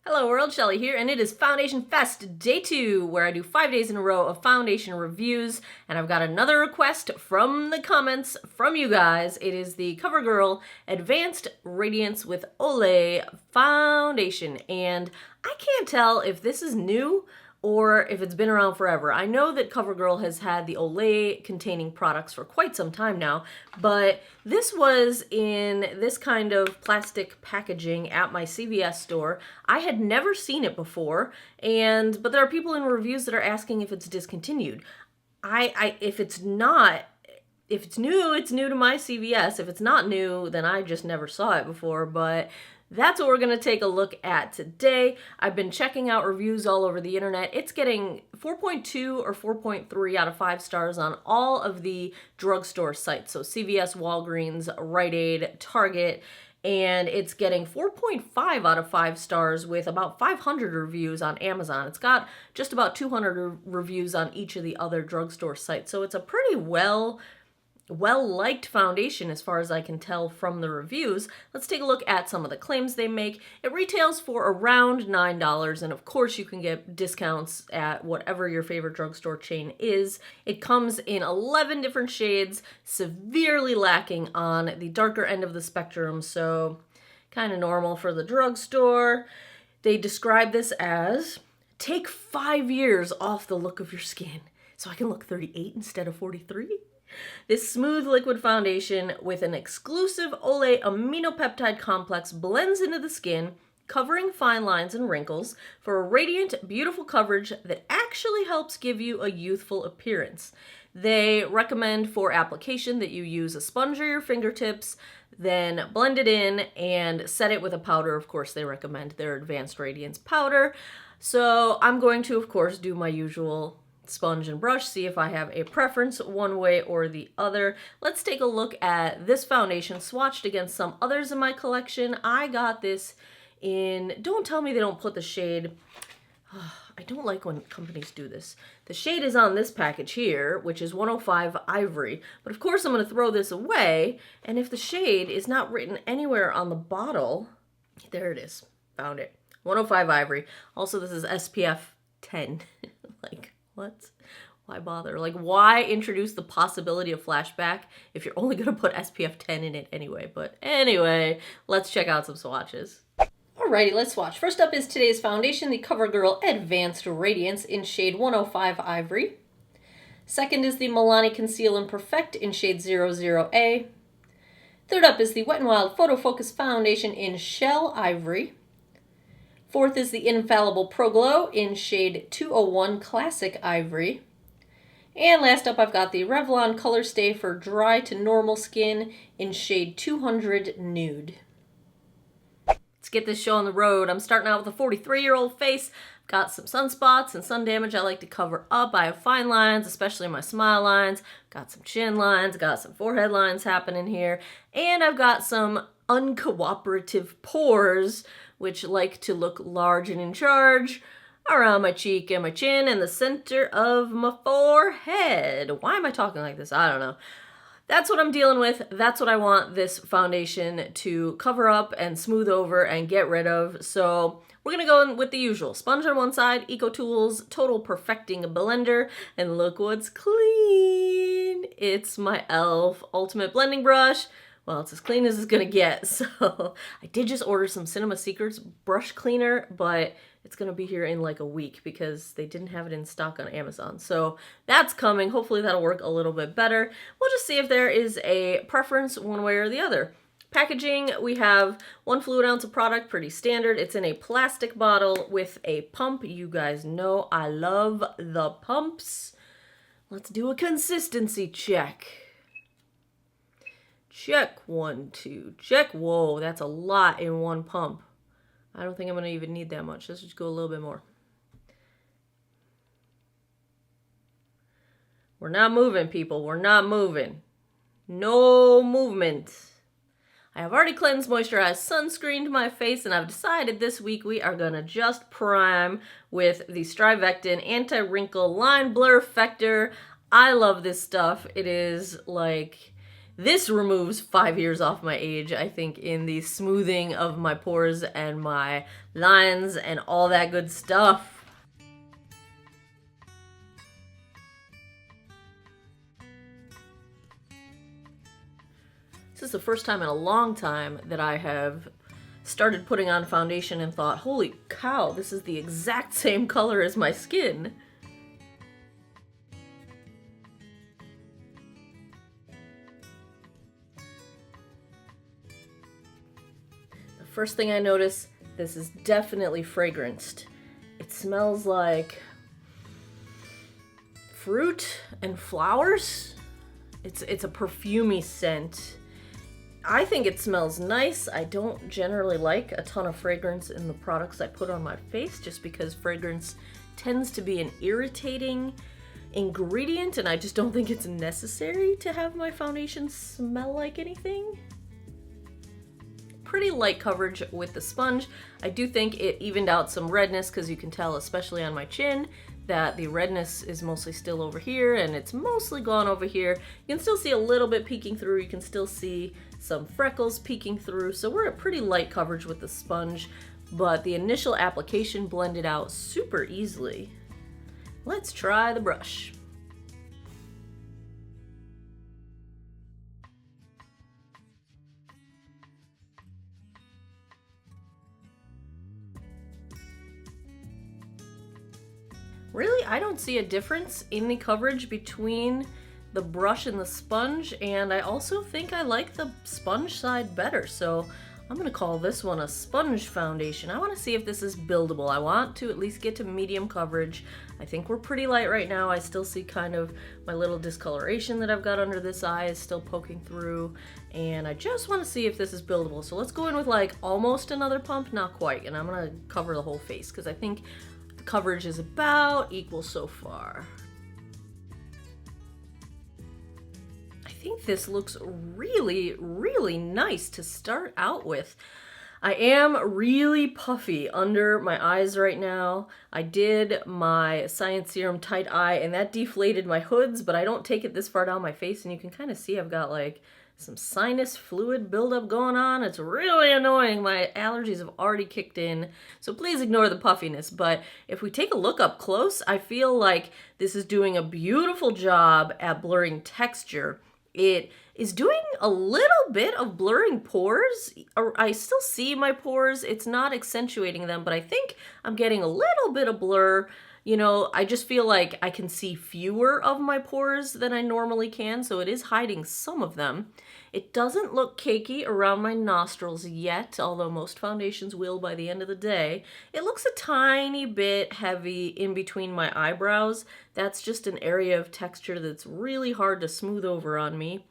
Hello world, Shelly here, and it is Foundation Fest Day 2, where I do 5 days in a row of foundation reviews, and I've got another request from the comments from you guys. It is the CoverGirl Advanced Radiance with Olay Foundation, and I can't tell if this is new or if it's been around forever. I know that CoverGirl has had the Olay containing products for quite some time now, but this was in this kind of plastic packaging at my CVS store. I had never seen it before, but there are people in reviews that are asking if it's discontinued. If it's not, if it's new to my CVS. If it's not new, then I just never saw it before, but that's what we're going to take a look at today. I've been checking out reviews all over the internet. It's getting 4.2 or 4.3 out of 5 stars on all of the drugstore sites. So CVS, Walgreens, Rite Aid, Target, and it's getting 4.5 out of 5 stars with about 500 reviews on Amazon. It's got just about 200 reviews on each of the other drugstore sites. So it's a pretty well-liked foundation as far as I can tell from the reviews. Let's take a look at some of the claims they make. It retails for around $9, and of course you can get discounts at whatever your favorite drugstore chain is. It comes in 11 different shades, severely lacking on the darker end of the spectrum, so kind of normal for the drugstore. They describe this as, take 5 years off the look of your skin so I can look 38 instead of 43. This smooth liquid foundation with an exclusive Olay aminopeptide complex blends into the skin, covering fine lines and wrinkles for a radiant, beautiful coverage that actually helps give you a youthful appearance. They recommend for application that you use a sponge or your fingertips, then blend it in and set it with a powder. Of course, they recommend their Advanced Radiance powder. So I'm going to, of course, do my usual sponge and brush, see if I have a preference one way or the other. Let's take a look at this foundation swatched against some others in my collection. I got this in, don't tell me they don't put the shade, I don't like when companies do this. The shade is on this package here, which is 105 Ivory, but of course I'm going to throw this away, and if the shade is not written anywhere on the bottle, there it is, found it, 105 Ivory. Also, this is SPF 10. Like, what? Why bother? Like, why introduce the possibility of flashback if you're only going to put SPF 10 in it anyway? But anyway, let's check out some swatches. Alrighty, let's swatch. First up is today's foundation, the CoverGirl Advanced Radiance in shade 105 Ivory. Second is the Milani Conceal and Perfect in shade 00A. Third up is the Wet n Wild Photo Focus Foundation in Shell Ivory. Fourth is the Infallible Pro Glow in shade 201 Classic Ivory. And last up, I've got the Revlon Color Stay for dry to normal skin in shade 200 Nude. Let's get this show on the road. I'm starting out with a 43-year-old face. Got some sunspots and sun damage I like to cover up. I have fine lines, especially my smile lines. Got some chin lines, got some forehead lines happening here. And I've got some uncooperative pores, which like to look large and in charge around my cheek and my chin and the center of my forehead. Why am I talking like this? I don't know. That's what I'm dealing with. That's what I want this foundation to cover up and smooth over and get rid of. So we're going to go in with the usual. Sponge on one side, Eco Tools Total Perfecting Blender, and look what's clean. It's my e.l.f. Ultimate Blending Brush. Well, it's as clean as it's gonna get. So I did just order some Cinema Secrets brush cleaner, but it's gonna be here in like a week because they didn't have it in stock on Amazon. So that's coming. Hopefully that'll work a little bit better. We'll just see if there is a preference one way or the other. Packaging, we have 1 fluid ounce of product, pretty standard. It's in a plastic bottle with a pump. You guys know I love the pumps. Let's do a consistency check. Check, 1, 2, check. Whoa, that's a lot in one pump. I don't think I'm gonna even need that much. Let's just go a little bit more. We're not moving, people. We're not moving. No movement. I have already cleansed, moisturized, sunscreened my face, and I've decided this week we are gonna just prime with the Strivectin Anti-Wrinkle Line Blur Effector. I love this stuff. It is like This removes 5 years off my age, I think, in the smoothing of my pores and my lines and all that good stuff. This is the first time in a long time that I have started putting on foundation and thought, holy cow, this is the exact same color as my skin. The first thing I notice, this is definitely fragranced. It smells like fruit and flowers. It's a perfumey scent. I think it smells nice. I don't generally like a ton of fragrance in the products I put on my face just because fragrance tends to be an irritating ingredient and I just don't think it's necessary to have my foundation smell like anything. Pretty light coverage with the sponge. I do think it evened out some redness because you can tell, especially on my chin, that the redness is mostly still over here and it's mostly gone over here. You can still see a little bit peeking through. You can still see some freckles peeking through. So we're at pretty light coverage with the sponge, but the initial application blended out super easily. Let's try the brush. Really, I don't see a difference in the coverage between the brush and the sponge, and I also think I like the sponge side better, so I'm gonna call this one a sponge foundation. I wanna see if this is buildable. I want to at least get to medium coverage. I think we're pretty light right now. I still see kind of my little discoloration that I've got under this eye is still poking through, and I just wanna see if this is buildable. So let's go in with like almost another pump, not quite, and I'm gonna cover the whole face because I think coverage is about equal so far. I think this looks really, really nice to start out with. I am really puffy under my eyes right now. I did my Science Serum Tight Eye and that deflated my hoods, but I don't take it this far down my face and you can kind of see I've got like some sinus fluid buildup going on. It's really annoying. My allergies have already kicked in, so please ignore the puffiness. But if we take a look up close, I feel like this is doing a beautiful job at blurring texture. It is doing a little bit of blurring pores. I still see my pores. It's not accentuating them, but I think I'm getting a little bit of blur. You know, I just feel like I can see fewer of my pores than I normally can, so it is hiding some of them. It doesn't look cakey around my nostrils yet, although most foundations will by the end of the day. It looks a tiny bit heavy in between my eyebrows. That's just an area of texture that's really hard to smooth over on me.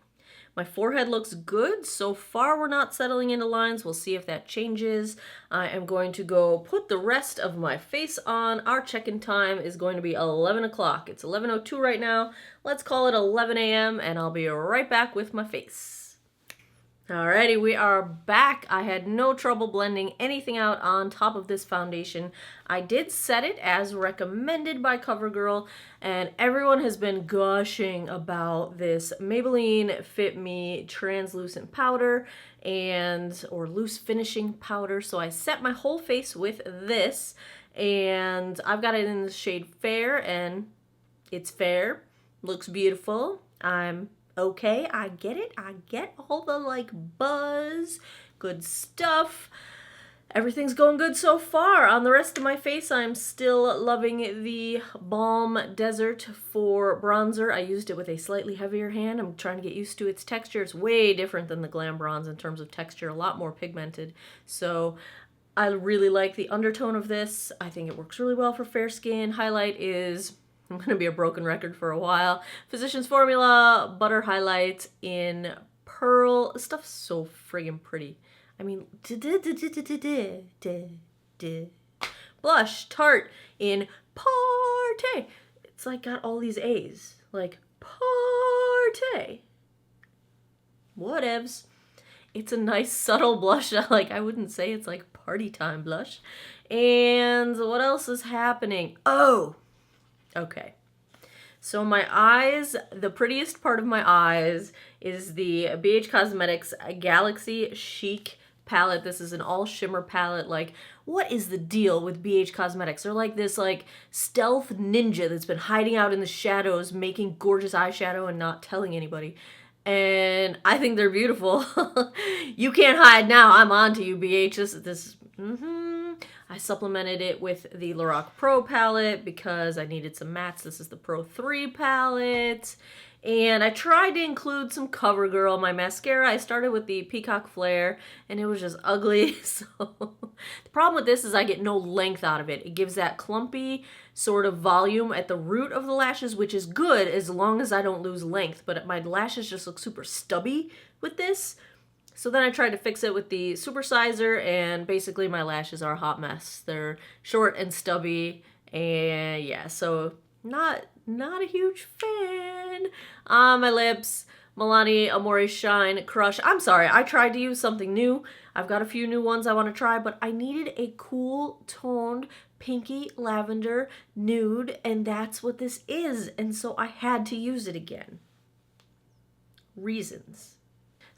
My forehead looks good. So far, we're not settling into lines. We'll see if that changes. I am going to go put the rest of my face on. Our check-in time is going to be 11 o'clock. It's 11:02 right now. Let's call it 11 a.m. and I'll be right back with my face. Alrighty, we are back. I had no trouble blending anything out on top of this foundation. I did set it as recommended by CoverGirl, and everyone has been gushing about this Maybelline Fit Me translucent powder or loose finishing powder. So I set my whole face with this, and I've got it in the shade Fair, and it's fair. Looks beautiful. I'm okay, I get it. I get all the like buzz, good stuff. Everything's going good so far. On the rest of my face, I'm still loving the Balm Desert for bronzer. I used it with a slightly heavier hand. I'm trying to get used to its texture. It's way different than the Glam Bronze in terms of texture, a lot more pigmented. So I really like the undertone of this. I think it works really well for fair skin. Highlight is, I'm going to be a broken record for a while, Physicians Formula Butter Highlight in Pearl. This stuff's so friggin' pretty. I mean, Blush Tarte in Party. It's like got all these A's. Like, Party. Whatevs. It's a nice subtle blush. Like, I wouldn't say it's like party time blush. And what else is happening? Oh! Okay, So my eyes, the prettiest part of my eyes is the BH Cosmetics Galaxy Chic palette. This is an all shimmer palette. Like, what is the deal with BH Cosmetics? They're like this like stealth ninja that's been hiding out in the shadows, making gorgeous eyeshadow and not telling anybody. And I think they're beautiful. You can't hide now. I'm on to you, BH. I supplemented it with the Lorac Pro palette because I needed some mattes. This is the Pro 3 palette. And I tried to include some CoverGirl. My mascara, I started with the Peacock Flare, and it was just ugly. So the problem with this is I get no length out of it. It gives that clumpy sort of volume at the root of the lashes, which is good as long as I don't lose length. But my lashes just look super stubby with this. So then I tried to fix it with the supersizer, and basically my lashes are a hot mess. They're short and stubby, and yeah, so not a huge fan. On my lips, Milani Amore Shine Crush. I'm sorry, I tried to use something new. I've got a few new ones I want to try, but I needed a cool toned pinky lavender nude, and that's what this is, and so I had to use it again. Reasons.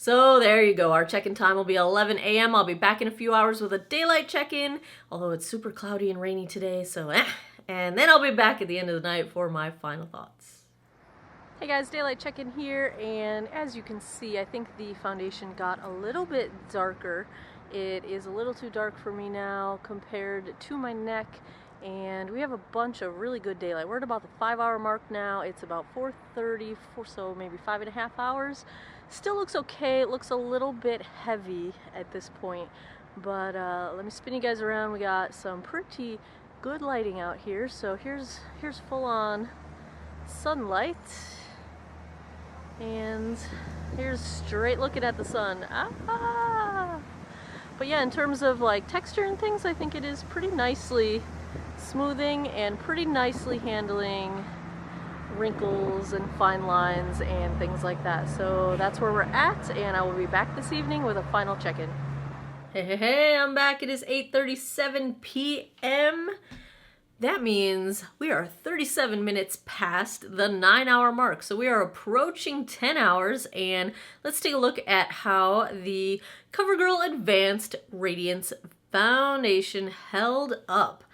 So there you go. Our check-in time will be 11 a.m. I'll be back in a few hours with a daylight check-in, although it's super cloudy and rainy today, so and then I'll be back at the end of the night for my final thoughts. Hey guys, daylight check-in here, and as you can see, I think the foundation got a little bit darker. It is a little too dark for me now compared to my neck, and we have a bunch of really good daylight. We're at about the 5-hour mark now. It's about 4:30, so maybe 5.5 hours. Still looks okay. It looks a little bit heavy at this point, but let me spin you guys around. We got some pretty good lighting out here. So here's full-on sunlight, and here's straight looking at the sun. But yeah, in terms of like texture and things, I think it is pretty nicely smoothing and pretty nicely handling wrinkles and fine lines and things like that. So that's where we're at, and I will be back this evening with a final check-in. Hey, I'm back. It is 8:37 p.m. That means we are 37 minutes past the 9-hour mark. So we are approaching 10 hours, and let's take a look at how the CoverGirl Advanced Radiance Foundation held up.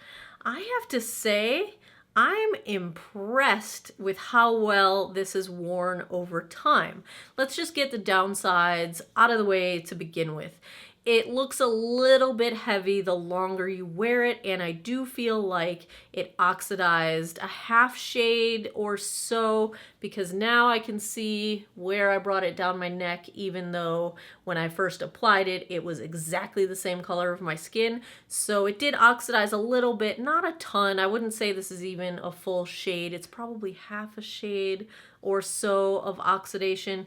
I have to say, I'm impressed with how well this is worn over time. Let's just get the downsides out of the way to begin with. It looks a little bit heavy the longer you wear it, and I do feel like it oxidized a half shade or so, because now I can see where I brought it down my neck, even though when I first applied it, it was exactly the same color of my skin. So it did oxidize a little bit, not a ton. I wouldn't say this is even a full shade. It's probably half a shade or so of oxidation.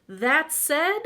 That said,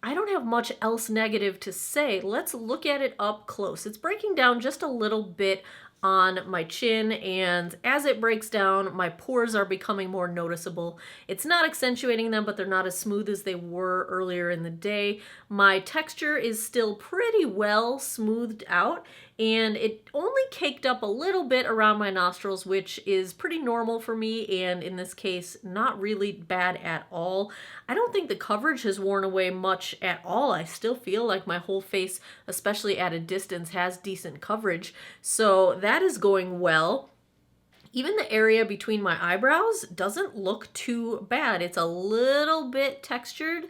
I don't have much else negative to say. Let's look at it up close. It's breaking down just a little bit on my chin, and as it breaks down, my pores are becoming more noticeable. It's not accentuating them, but they're not as smooth as they were earlier in the day. My texture is still pretty well smoothed out, and it only caked up a little bit around my nostrils, which is pretty normal for me, and in this case, not really bad at all. I don't think the coverage has worn away much at all. I still feel like my whole face, especially at a distance, has decent coverage, so that is going well. Even the area between my eyebrows doesn't look too bad. It's a little bit textured,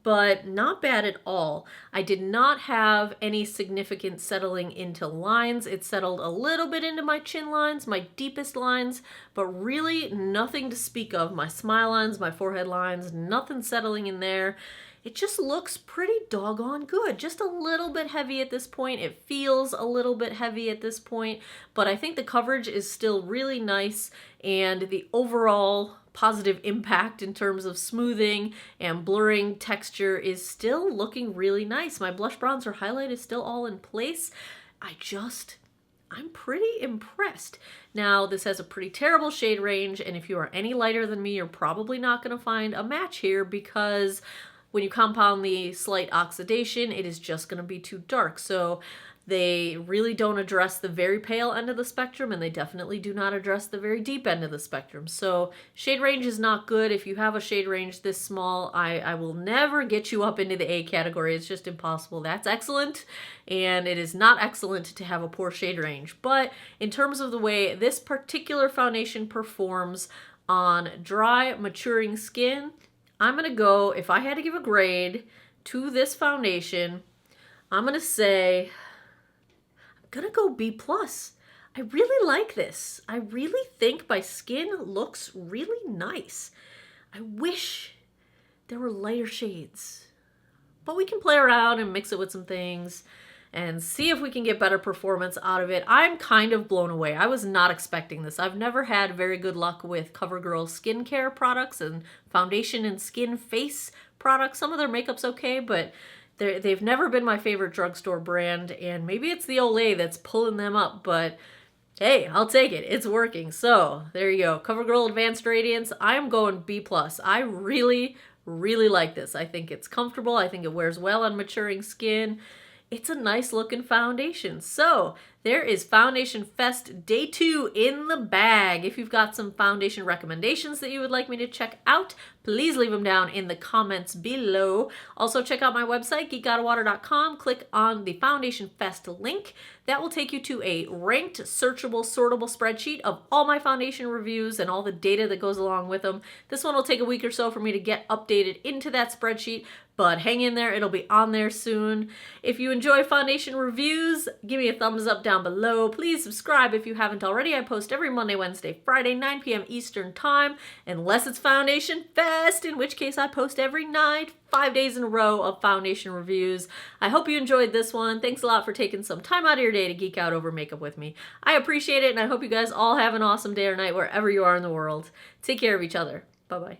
but not bad at all. I did not have any significant settling into lines. It settled a little bit into my chin lines, my deepest lines, but really nothing to speak of. My smile lines, my forehead lines, nothing settling in there. It just looks pretty doggone good. Just a little bit heavy at this point. It feels a little bit heavy at this point, but I think the coverage is still really nice, and the overall positive impact in terms of smoothing and blurring texture is still looking really nice. My blush bronzer highlight is still all in place. I'm pretty impressed. Now, this has a pretty terrible shade range, and if you are any lighter than me, you're probably not going to find a match here, because when you compound the slight oxidation, it is just going to be too dark. So they really don't address the very pale end of the spectrum, and they definitely do not address the very deep end of the spectrum. So shade range is not good. If you have a shade range this small, I will never get you up into the A category. It's just impossible. That's excellent, and it is not excellent to have a poor shade range. But in terms of the way this particular foundation performs on dry, maturing skin, I'm going to go, if I had to give a grade to this foundation, I'm going to say, gonna go B+. I really like this. I really think my skin looks really nice. I wish there were lighter shades, but we can play around and mix it with some things and see if we can get better performance out of it. I'm kind of blown away. I was not expecting this. I've never had very good luck with CoverGirl skincare products and foundation and skin face products. Some of their makeup's okay, but they've never been my favorite drugstore brand, and maybe it's the Olay that's pulling them up, but hey, I'll take it. It's working. So there you go. CoverGirl Advanced Radiance. I'm going B+. I really, really like this. I think it's comfortable. I think it wears well on maturing skin. It's a nice looking foundation. So there is Foundation Fest Day 2 in the bag. If you've got some foundation recommendations that you would like me to check out, please leave them down in the comments below. Also, check out my website, geekoutawater.com. Click on the Foundation Fest link. That will take you to a ranked, searchable, sortable spreadsheet of all my foundation reviews and all the data that goes along with them. This one will take a week or so for me to get updated into that spreadsheet, but hang in there. It'll be on there soon. If you enjoy foundation reviews, give me a thumbs up down below. Please subscribe if you haven't already. I post every Monday, Wednesday, Friday, 9 p.m. Eastern Time, unless it's Foundation Fest, in which case I post every night, 5 days in a row of foundation reviews. I hope you enjoyed this one. Thanks a lot for taking some time out of your day to geek out over makeup with me. I appreciate it, and I hope you guys all have an awesome day or night wherever you are in the world. Take care of each other. Bye-bye.